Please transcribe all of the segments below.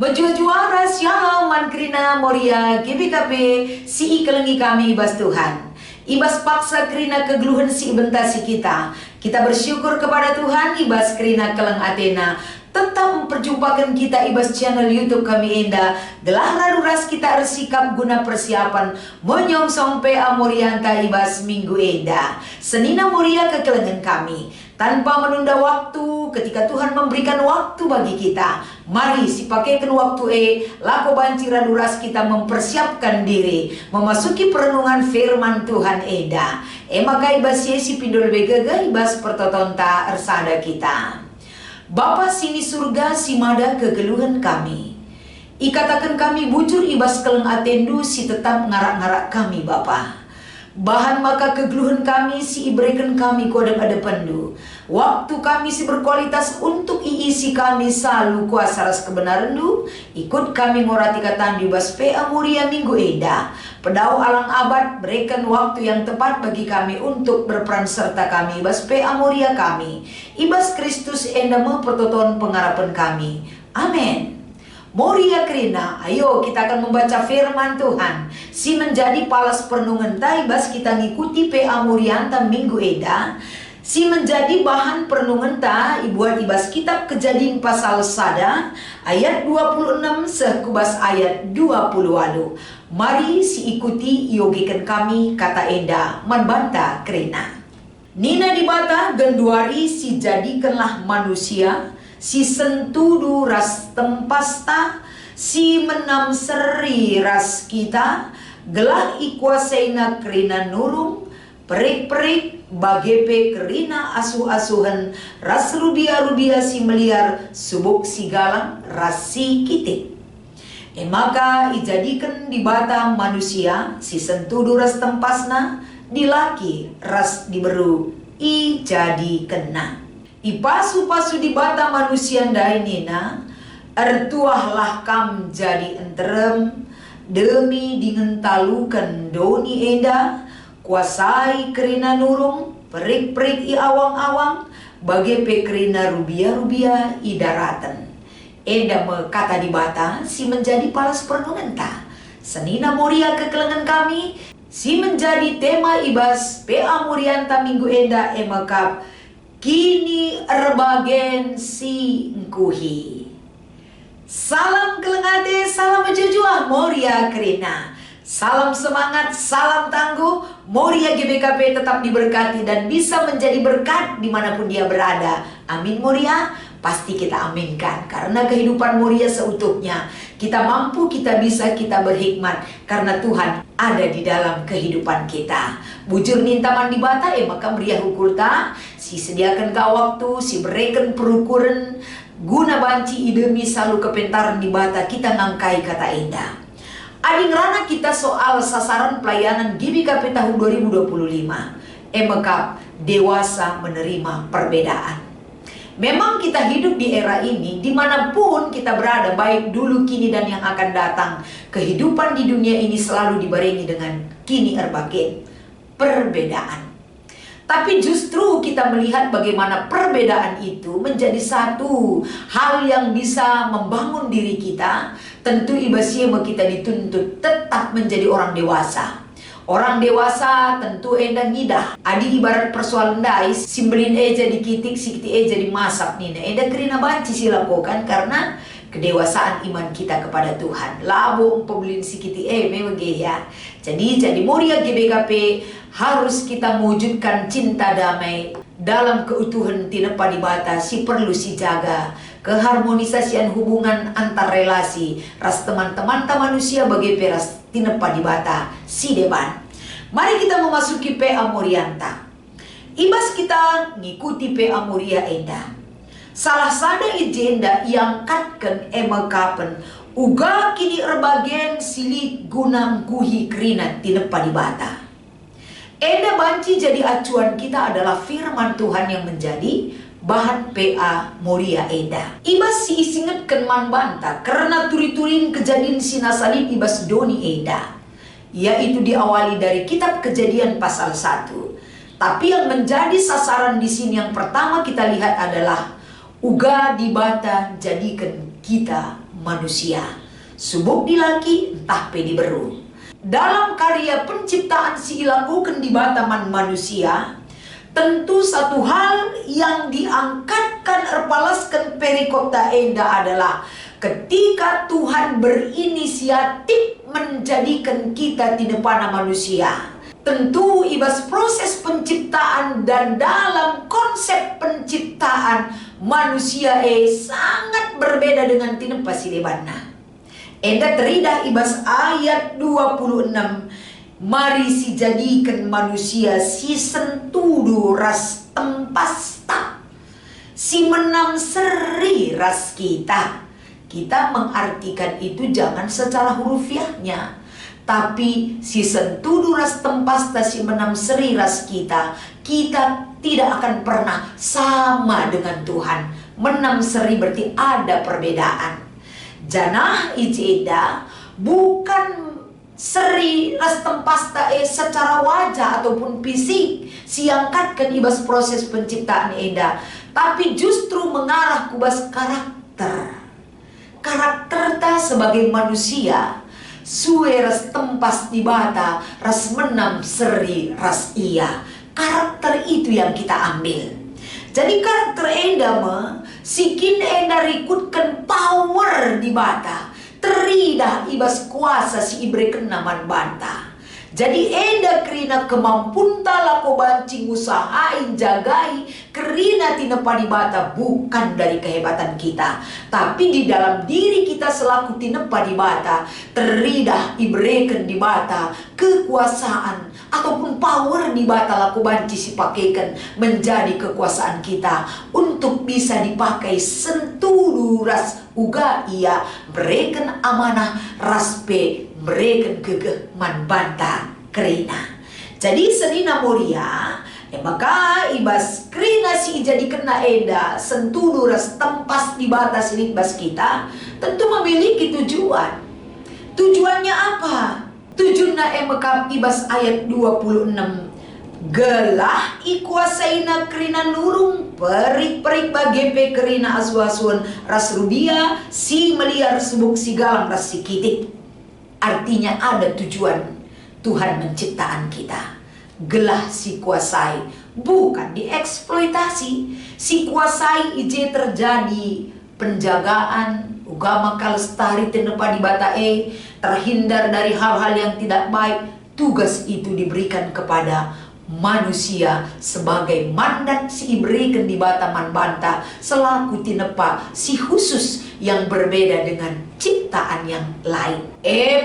Bejua-jua rahasia man kerina moria GBKP si kelengi kami ibas Tuhan. Ibas paksa kerina kegeluhan si bentasi kita. Kita bersyukur kepada Tuhan ibas kerina keleng Athena. Tetap memperjumpakan kita ibas channel YouTube kami Enda. Gelah raruras kita bersikap guna persiapan menyongsong PA Morianta ibas Minggu Enda. Senina Moria kekelengan kami. Tanpa menunda waktu, ketika Tuhan memberikan waktu bagi kita, mari sipakaikan waktu lako banci raduras kita mempersiapkan diri memasuki perenungan firman Tuhan Eda. Maka ibas yesi pindol begega ibas pertotonta ersada kita. Bapa sini surga simada kegeluhan kami. Ikatakan kami bujur ibas keleng atendu si tetap ngarak-ngarak kami Bapa. Bahan maka kegeluhan kami si iberikan kami kodam ada pendu. Waktu kami si berkualitas untuk iisi kami selalu kuasa ras kebenaran du. Ikut kami ngorati katan di bas PA Muria Minggu Eda. Pedau alang abad berikan waktu yang tepat bagi kami untuk berperan serta kami ibas PA Muria kami. Ibas Kristus enda mempertoton pengharapan kami. Amin. Moria Krina, ayo kita akan membaca firman Tuhan. Si menjadi palas perenungan taibas kita ngikuti PA Morianta Minggu Eda. Si menjadi bahan perenungan ta ibuat ibas kitab Kejadian pasal sada ayat 26 sekubas ayat 20. Mari si ikuti yogikan kami kata Enda membanta Krina. Nina dibata genduari si jadikanlah manusia. Si sentudu ras tempasta, si menam seri ras kita, gelah ikuasaina kerina nurung, perik-perik bagepe kerina asuh-asuhan, ras rubia-rubia si meliar, subuk si galang, ras si kitik. Maka ijadikan dibata manusia, si sentudu ras tempasna, dilaki ras diberu, ijadi kena. Ipasu-pasu di bata manusia ndai nina, ertuahlah kam jadi enterem, demi dingentalukan doni enda, kuasai kerina nurung, perik-perik i awang-awang, bagepe kerina rubia-rubia i daratan. Enda kata di bata, si menjadi palas perenungan ta. Senina Moria kekelengan kami, si menjadi tema ibas PA Morianta Minggu Enda emakap, kini erbagen si ngkuhi. Salam kelengate, salam jujua Moria Krina. Salam semangat, salam tangguh. Moria GBKP tetap diberkati dan bisa menjadi berkat dimanapun dia berada. Amin Moria. Pasti kita aminkan karena kehidupan Moria seutuhnya. Kita mampu, kita bisa, kita berhikmat karena Tuhan ada di dalam kehidupan kita. Bujur nintaman di bata maka meriah ukurta. Si sediakan ka waktu, si berikan perukuran guna banci idemi selalu kepentaran di bata kita ngangkai kata indah. Ading rana kita soal sasaran pelayanan GBKP tahun 2025. Maka dewasa menerima perbedaan. Memang kita hidup di era ini, dimanapun kita berada, baik dulu, kini, dan yang akan datang. Kehidupan di dunia ini selalu dibarengi dengan kini erbagen, perbedaan. Tapi justru kita melihat bagaimana perbedaan itu menjadi satu hal yang bisa membangun diri kita. Tentu ibasnya kita dituntut tetap menjadi orang dewasa. Orang dewasa tentu enda ngidah. Adi ibarat persoalan dai, simbelin eja dikitik, sikiti eja dimasak nina. Enda kerina banci silakokan karena kedewasaan iman kita kepada Tuhan. Labo pembelin sikiti memege ya. Jadi Moria GBKP harus kita mewujudkan cinta damai dalam keutuhan tinepa di bata. Si perlu si jaga keharmonisasian hubungan antar relasi ras teman-teman manusia bagi peras tinepa di bata si depan. Mari kita memasuki PA Morianta. Ibas kita ngikuti PA Moria Enda. Salah sada agenda yang katken emakapen uga kini erbagen silik guna ngkuhi kerina tinepa di bata. Enda banci jadi acuan kita adalah firman Tuhan yang menjadi bahan PA Moria Eda. Ibas si isinget man banta karena turi-turin kejadian sinasalib ibas doni Eda. Yaitu diawali dari kitab Kejadian pasal 1. Tapi yang menjadi sasaran di sini yang pertama kita lihat adalah uga dibata jadikan kita manusia. Subuk dilaki entah pe diberu. Dalam karya penciptaan si ilakukan di bataman manusia, tentu satu hal yang diangkatkan erpalaskan perikopta enda adalah ketika Tuhan berinisiatif menjadikan kita tinepana manusia. Tentu ibas proses penciptaan dan dalam konsep penciptaan manusia sangat berbeda dengan tinepa silebana. Enda teridah ibas ayat 26. Mari si jadikan manusia si sentudu ras tempasta, si menam seri ras kita. Kita mengartikan itu jangan secara hurufiahnya, tapi si sentudu ras tempasta si menam seri ras kita. Kita tidak akan pernah sama dengan Tuhan. Menam seri berarti ada perbedaan. Janah ijeda bukan seri ras tempasta secara wajah ataupun fisik siangkatkan ibas proses penciptaan enda, tapi justru mengarah kubas karakter ta sebagai manusia. Sue ras tempas di bata ras menam seri ras iya. Karakter itu yang kita ambil. Jadi karakter enda sikin enda rikutkan power di bata. Teridah ibas kuasa si ibreken naman banta. Jadi enda kerina kemampun lako bancing usahain jagai kerina tinepa di bata bukan dari kehebatan kita, tapi di dalam diri kita selaku tinepa di bata teridah ibreken di bata kekuasaan ataupun power di bata lako banci si pakaikan menjadi kekuasaan kita untuk bisa dipakai sentudu ras uga ia mereka amanah raspe mereka kegeh man banta kerina. Jadi senina mulia maka ibas kerina si jadi kena enda sentudu ras tempas di batas bas kita tentu memiliki tujuan. Tujuannya apa? Tujuannya mekap ibas ayat 26. Gelah ikuasaina kerina nurung perik-perik bagepe kerina aswasun ras rubia si meliar subuk si galang ras si kitik. Artinya ada tujuan Tuhan menciptaan kita. Gelah si kuasai bukan dieksploitasi. Si kuasai ije terjadi penjagaan ugama kalestari tenepa di batae terhindar dari hal-hal yang tidak baik. Tugas itu diberikan kepada manusia sebagai mandat si iberikan di bataman banta selaku tinepa si khusus yang berbeda dengan ciptaan yang lain.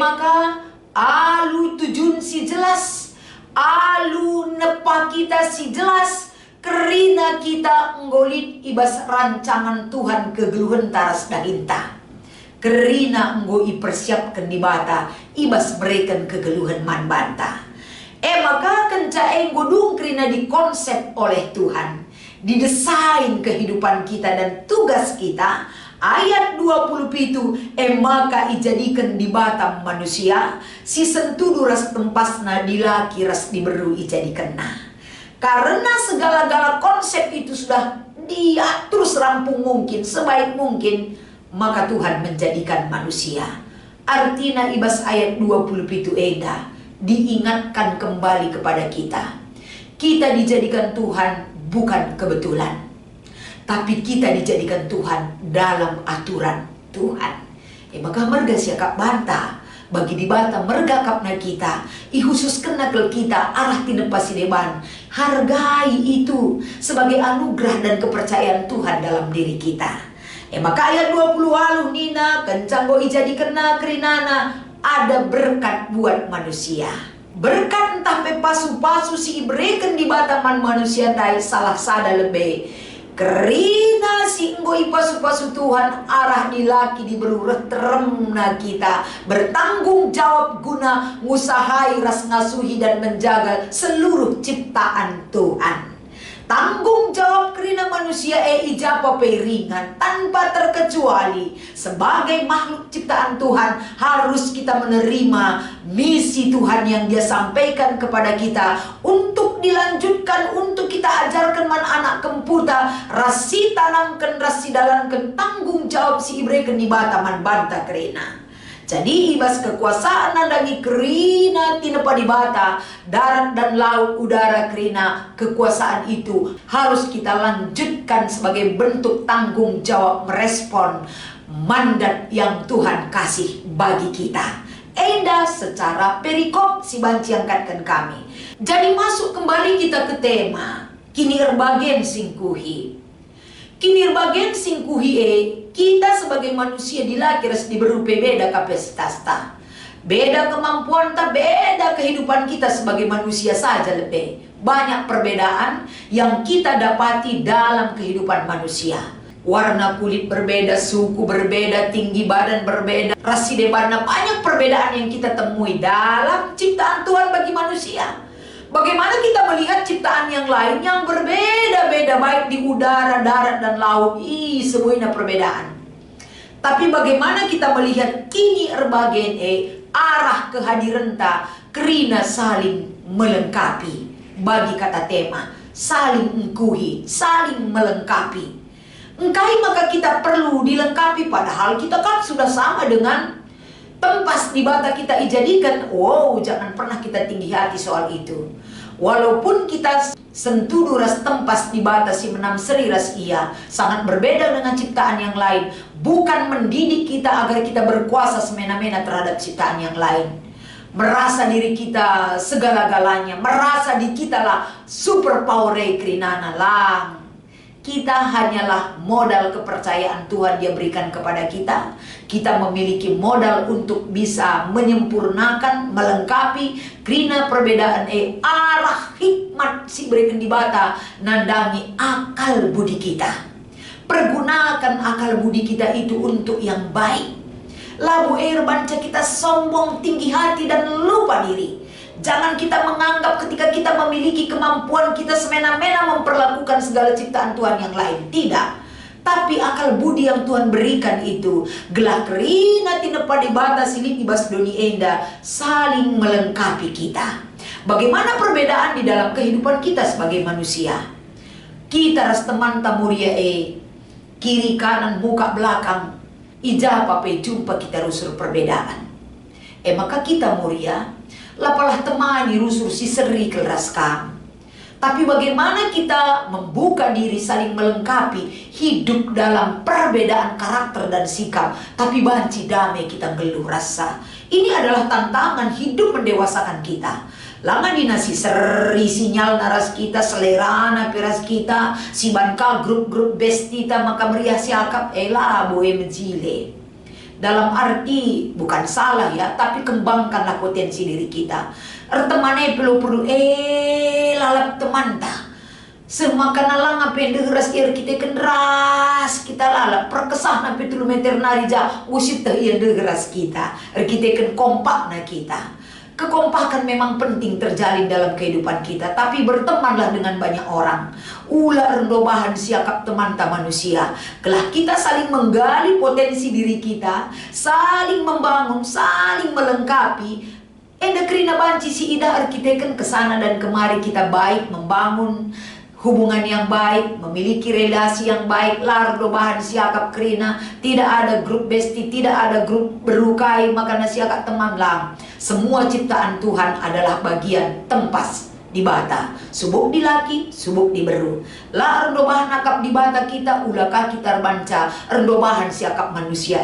Maka alu tujun si jelas, alu nepa kita si jelas, kerina kita nggolit ibas rancangan Tuhan kegeluhan taras dahinta. Kerina nggo ipersiapkan di bata ibas berikan kegeluhan man banta. Maka kencaeng godung kerina dikonsep oleh Tuhan, didesain kehidupan kita dan tugas kita. Ayat 27 maka ijadikan di batam manusia si sentudu ras tempasna dilaki ras diberu ijadikan nah. Karena segala-gala konsep itu sudah diatur serampung mungkin, sebaik mungkin, maka Tuhan menjadikan manusia. Artinya ibas ayat 27 eda diingatkan kembali kepada kita. Kita dijadikan Tuhan bukan kebetulan, tapi kita dijadikan Tuhan dalam aturan Tuhan. Maka merga siakap banta bagi di bata merga kapna kita khusus kena kel kita arah tinepa sideban. Hargai itu sebagai anugerah dan kepercayaan Tuhan dalam diri kita. Maka ayat 20 alu nina kencanggo ijadi kena kerinana ada berkat buat manusia. Berkat entah pe pasu-pasu si iberikan di bataman manusia dai salah sada lebih. Kerina si nggo pasu-pasu Tuhan arah dilaki diberurah teremna kita bertanggung jawab guna ngusahai ras ngasuhi dan menjaga seluruh ciptaan Tuhan. Tanggung jawab kerina manusia ijapa ringan tanpa terkecuali. Sebagai makhluk ciptaan Tuhan, harus kita menerima misi Tuhan yang Dia sampaikan kepada kita untuk dilanjutkan, untuk kita ajarkan man anak kemputa, rasi tanamkan, rasi dalankan tanggung jawab si ibreken di bata man banta kerina. Jadi ibas kekuasaan nandangi kerina tinepa di bata, darat dan laut, udara kerina, kekuasaan itu harus kita lanjutkan sebagai bentuk tanggung jawab merespon mandat yang Tuhan kasih bagi kita. Enda secara perikop si banci angkatkan kami. Jadi masuk kembali kita ke tema kini erbagen singkuhi. Kini erbagen singkuhi kita sebagai manusia dilakiras diberupa beda kapasitas ta. Beda kemampuan ta, beda kehidupan kita sebagai manusia saja lebih. Banyak perbedaan yang kita dapati dalam kehidupan manusia. Warna kulit berbeda, suku berbeda, tinggi badan berbeda, rasi debarna, banyak perbedaan yang kita temui dalam ciptaan Tuhan bagi manusia. Bagaimana kita melihat ciptaan yang lain yang berbeda-beda, baik di udara, darat, dan laut. Semuanya perbedaan. Tapi bagaimana kita melihat kini erbagen arah kehadiran ta kerina saling melengkapi. Bagi kata tema, saling engkuhi, saling melengkapi. Engkai maka kita perlu dilengkapi, padahal kita kan sudah sama dengan tempas di bata kita dijadikan. Jangan pernah kita tinggi hati soal itu. Walaupun kita sentuh ras tempas di bata si menam seri ras ia sangat berbeda dengan ciptaan yang lain. Bukan mendidik kita agar kita berkuasa semena-mena terhadap ciptaan yang lain, merasa diri kita segala-galanya, merasa di kita lah super power kerinana lang. Kita hanyalah modal kepercayaan Tuhan Dia berikan kepada kita. Kita memiliki modal untuk bisa menyempurnakan, melengkapi kerina perbedaan arah hikmat si berikan di bata nandangi akal budi kita. Pergunakan akal budi kita itu untuk yang baik. Labu banca kita sombong, tinggi hati dan lupa diri. Jangan kita menganggap ketika kita memiliki kemampuan kita semena-mena memperlakukan segala ciptaan Tuhan yang lain. Tidak. Tapi akal budi yang Tuhan berikan itu gelah kerina tinepa di bata silip ibas doni enda saling melengkapi kita. Bagaimana perbedaan di dalam kehidupan kita sebagai manusia? Kita ras teman tamuria kiri kanan muka belakang ijapa pe jumpa kita rusur perbedaan. Maka kita muria lapalah temani rusur si seri keras kam. Tapi bagaimana kita membuka diri saling melengkapi, hidup dalam perbedaan karakter dan sikap, tapi banci damai kita geluh rasa. Ini adalah tantangan hidup mendewasakan kita. Langan dinasi seri sinyal naras kita, selera na piras kita, si banka grup-grup bestita maka meriah siakap boe menjile. Dalam arti bukan salah ya, tapi kembangkanlah potensi diri kita. Ertemane perlu lalap teman ta. Semakan lang apa yang deras kita kenderas kita lalap perkesah nape 3 meter narija usip teh iya deras kita. Kita kan kompak na kita. Kekompakan memang penting terjalin dalam kehidupan kita, tapi bertemanlah dengan banyak orang. Ulah rendobahan siakap teman tak manusia. Kelah kita saling menggali potensi diri kita, saling membangun, saling melengkapi. Kerina banci si ida arkiteken kesana dan kemari kita baik membangun hubungan yang baik, memiliki relasi yang baik, rendobahan siakap kerina. Tidak ada grup besti, tidak ada grup berukai, maka siakap teman lang. Semua ciptaan Tuhan adalah bagian tempas di bata. Subuk di laki, subuk di beru. Rendobahan akap di bata kita, ulakah kita banca rendobahan siakap manusia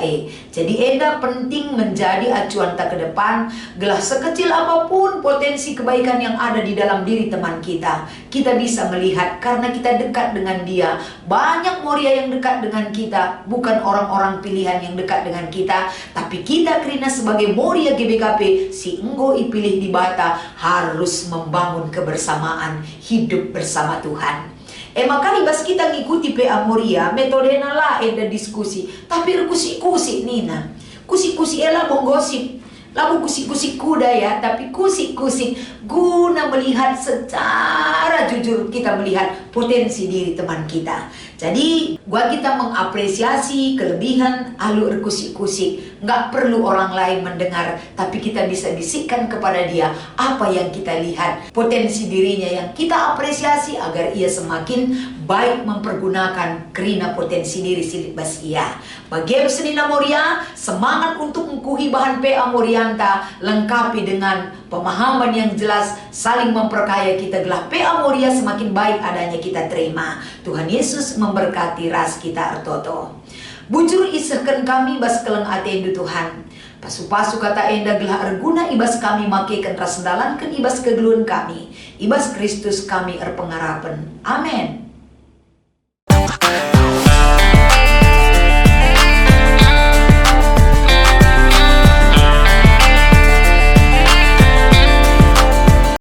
Jadi eda penting menjadi acuan tak ke depan. Gelah sekecil apapun potensi kebaikan yang ada di dalam diri teman kita, kita bisa melihat karena kita dekat dengan dia. Banyak moria yang dekat dengan kita, bukan orang-orang pilihan yang dekat dengan kita, tapi kita kerina sebagai moria GBKP si enggo ipilih di bata harus membangun kebersamaan, hidup bersama Tuhan. Maka ibas kita ngikuti PA Moria, metode nala ada diskusi, tapi kusi-kusi nina. Kusi-kusi ela menggosip. labu kusik-kusik kuda ya, tapi kusik-kusik guna melihat secara jujur, kita melihat potensi diri teman kita. Jadi gua kita mengapresiasi kelebihan alur kusik-kusik. Nggak perlu orang lain mendengar, tapi kita bisa bisikkan kepada dia apa yang kita lihat, potensi dirinya yang kita apresiasi, agar ia semakin baik mempergunakan kerina potensi diri silibas ia. Bagi Senina Moria, semangat untuk mengkuhi bahan PA Morianta, lengkapi dengan pemahaman yang jelas, saling memperkaya kita gelah PA Moria semakin baik adanya kita terima. Tuhan Yesus memberkati ras kita artoto. Bujur isahkan kami bas keleng atendu Tuhan. Pasu-pasu kata enda gelah arguna ibas kami make ras sendalankan ibas kegeluhan kami. Ibas Kristus kami erpengarapan. Amin.